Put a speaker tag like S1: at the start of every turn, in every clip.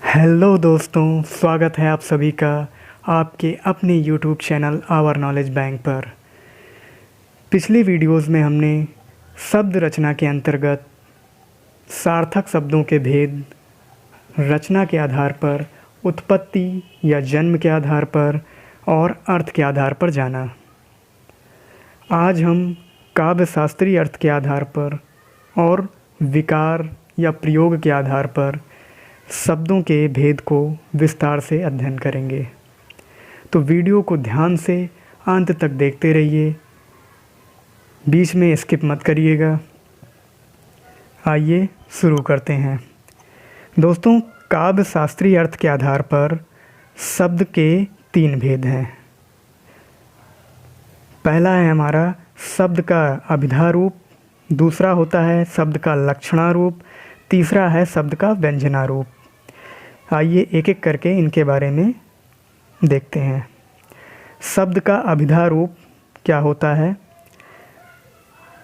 S1: Hello दोस्तों, स्वागत है आप सभी का आपके अपने YouTube channel our knowledge bank पर। पिछली वीडियोस में हमने शब्द रचना के अंतर्गत सार्थक शब्दों के भेद, रचना के आधार पर, उत्पत्ति या जन्म के आधार पर और अर्थ के आधार पर जाना। आज हम काव्य शास्त्रीय अर्थ के आधार पर और विकार या प्रयोग के आधार पर शब्दों के भेद को विस्तार से अध्ययन करेंगे। तो वीडियो को ध्यान से अंत तक देखते रहिए, बीच में स्किप मत करिएगा। आइए शुरू करते हैं। दोस्तों, काव्य शास्त्रीय अर्थ के आधार पर शब्द के 3 भेद हैं। पहला है हमारा शब्द का अभिधा रूप, दूसरा होता है शब्द का लक्षणारूप, तीसरा है शब्द का व्यंजनारूप। आइए एक एक करके इनके बारे में देखते हैं। शब्द का अभिधा रूप क्या होता है?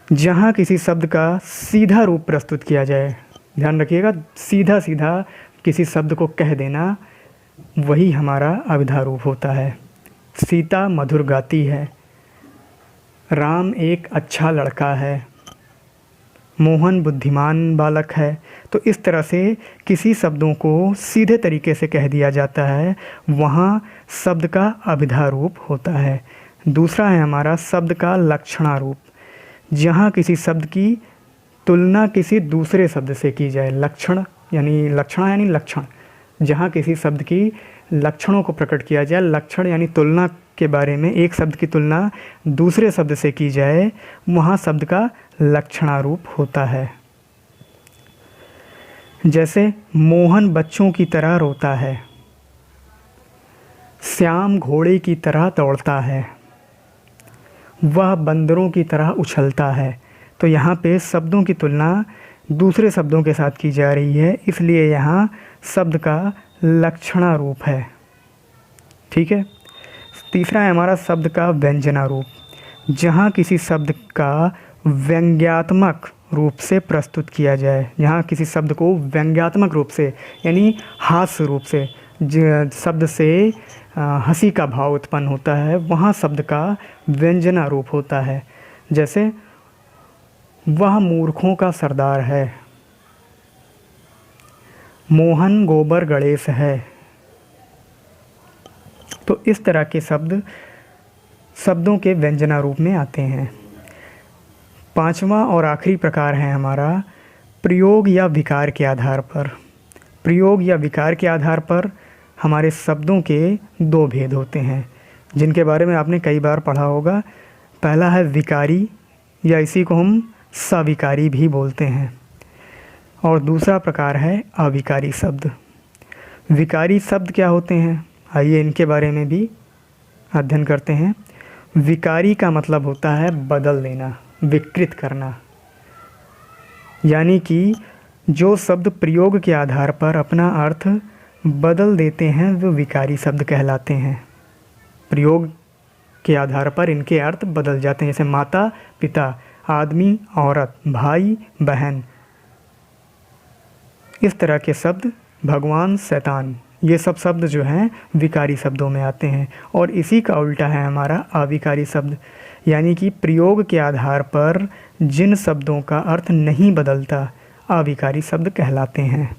S1: जहाँ किसी शब्द का सीधा रूप प्रस्तुत किया जाए, ध्यान रखिएगा, सीधा सीधा किसी शब्द को कह देना, वही हमारा अभिधा रूप होता है। सीता मधुर गाती है, राम एक अच्छा लड़का है, मोहन बुद्धिमान बालक है। तो इस तरह से किसी शब्दों को सीधे तरीके से कह दिया जाता है, वहाँ शब्द का अभिधा रूप होता है। दूसरा है हमारा शब्द का लक्षणारूप, जहाँ किसी शब्द की तुलना किसी दूसरे शब्द से की जाए। लक्षण यानी लक्षण, जहाँ किसी शब्द की लक्षणों को प्रकट किया जाए। लक्षण यानी तुलना के बारे में, एक शब्द की तुलना दूसरे शब्द से की जाए, वहाँ शब्द का लक्षणारूप होता है। जैसे मोहन बच्चों की तरह रोता है, श्याम घोड़े की तरह दौड़ता है, वह बंदरों की तरह उछलता है। तो यहाँ पे शब्दों की तुलना दूसरे शब्दों के साथ की जा रही है, इसलिए यहाँ शब्द का लक्षणारूप है। ठीक है। तीसरा है हमारा शब्द का व्यंजनारूप, जहाँ किसी शब्द का व्यंग्यात्मक रूप से प्रस्तुत किया जाए। यहाँ किसी शब्द को व्यंग्यात्मक रूप से यानी हास्य रूप से, शब्द से हंसी का भाव उत्पन्न होता है, वहाँ शब्द का व्यंजनारूप होता है। जैसे वह मूर्खों का सरदार है, मोहन गोबर गणेश है। तो इस तरह के शब्द शब्दों के व्यंजनारूप में आते हैं। पांचवा और आखिरी प्रकार है हमारा प्रयोग या विकार के आधार पर। प्रयोग या विकार के आधार पर हमारे शब्दों के 2 भेद होते हैं, जिनके बारे में आपने कई बार पढ़ा होगा। पहला है विकारी, या इसी को हम सविकारी भी बोलते हैं, और दूसरा प्रकार है अविकारी शब्द। विकारी शब्द क्या होते हैं, आइए इनके बारे में भी अध्ययन करते हैं। विकारी का मतलब होता है बदल देना, विकृत करना, यानी कि जो शब्द प्रयोग के आधार पर अपना अर्थ बदल देते हैं, वो विकारी शब्द कहलाते हैं। प्रयोग के आधार पर इनके अर्थ बदल जाते हैं, जैसे माता पिता, आदमी औरत, भाई बहन, इस तरह के शब्द, भगवान शैतान, ये सब शब्द जो हैं विकारी शब्दों में आते हैं। और इसी का उल्टा है हमारा अविकारी शब्द, यानी कि प्रयोग के आधार पर जिन शब्दों का अर्थ नहीं बदलता, अविकारी शब्द कहलाते हैं।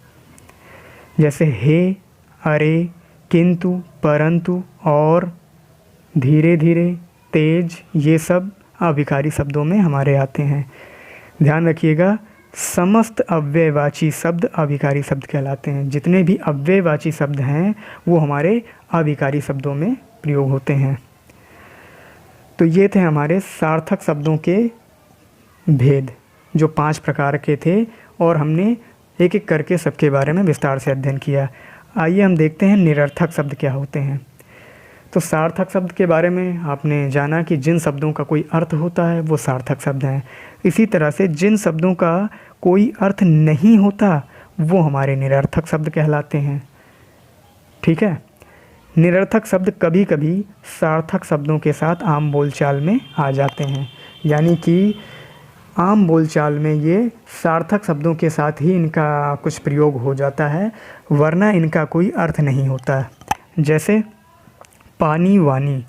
S1: जैसे हे, अरे, किंतु, परंतु और धीरे धीरे, तेज, ये सब अविकारी शब्दों में हमारे आते हैं। ध्यान रखिएगा, समस्त अव्ययवाची शब्द अविकारी शब्द कहलाते हैं। जितने भी अव्ययवाची शब्द हैं वो हमारे अविकारी शब्दों में प्रयोग होते हैं। तो ये थे हमारे सार्थक शब्दों के भेद, जो 5 प्रकार के थे, और हमने एक एक करके सबके बारे में विस्तार से अध्ययन किया। आइए हम देखते हैं निरर्थक शब्द क्या होते हैं। तो सार्थक शब्द के बारे में आपने जाना कि जिन शब्दों का कोई अर्थ होता है वो सार्थक शब्द हैं। इसी तरह से जिन शब्दों का कोई अर्थ नहीं होता वो हमारे निरर्थक शब्द कहलाते हैं। ठीक है। निरर्थक शब्द कभी कभी सार्थक शब्दों के साथ आम बोलचाल में आ जाते हैं, यानी कि आम बोलचाल में ये सार्थक शब्दों के साथ ही इनका कुछ प्रयोग हो जाता है, वरना इनका कोई अर्थ नहीं होता। जैसे पानी वानी,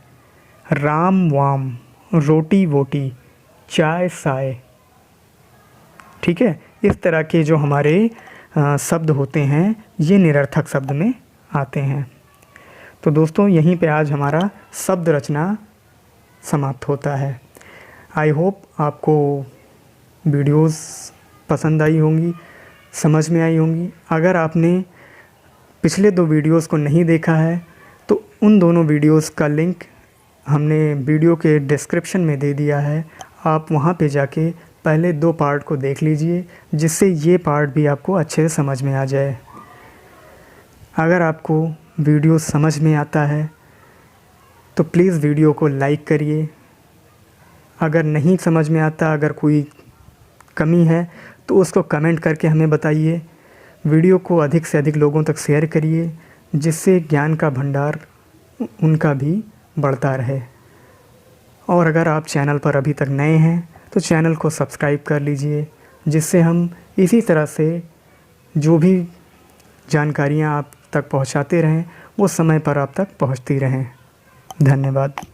S1: राम वाम, रोटी वोटी, चाय साय। ठीक है, इस तरह के जो हमारे शब्द होते हैं ये निरर्थक शब्द में आते हैं। तो दोस्तों यहीं पे आज हमारा शब्द रचना समाप्त होता है। आई होप आपको वीडियोस पसंद आई होंगी, समझ में आई होंगी। अगर आपने पिछले 2 वीडियोस को नहीं देखा है तो उन दोनों वीडियोस का लिंक हमने वीडियो के डिस्क्रिप्शन में दे दिया है। आप वहां पे जाके पहले 2 पार्ट को देख लीजिए, जिससे ये पार्ट भी आपको अच्छे से समझ में आ जाए। अगर आपको वीडियो समझ में आता है तो प्लीज़ वीडियो को लाइक करिए। अगर नहीं समझ में आता, अगर कोई कमी है तो उसको कमेंट करके हमें बताइए। वीडियो को अधिक से अधिक लोगों तक शेयर करिए, जिससे ज्ञान का भंडार उनका भी बढ़ता रहे। और अगर आप चैनल पर अभी तक नए हैं तो चैनल को सब्सक्राइब कर लीजिए, जिससे हम इसी तरह से जो भी जानकारियाँ आप तक पहुँचाते रहें वो समय पर आप तक पहुँचती रहें। धन्यवाद।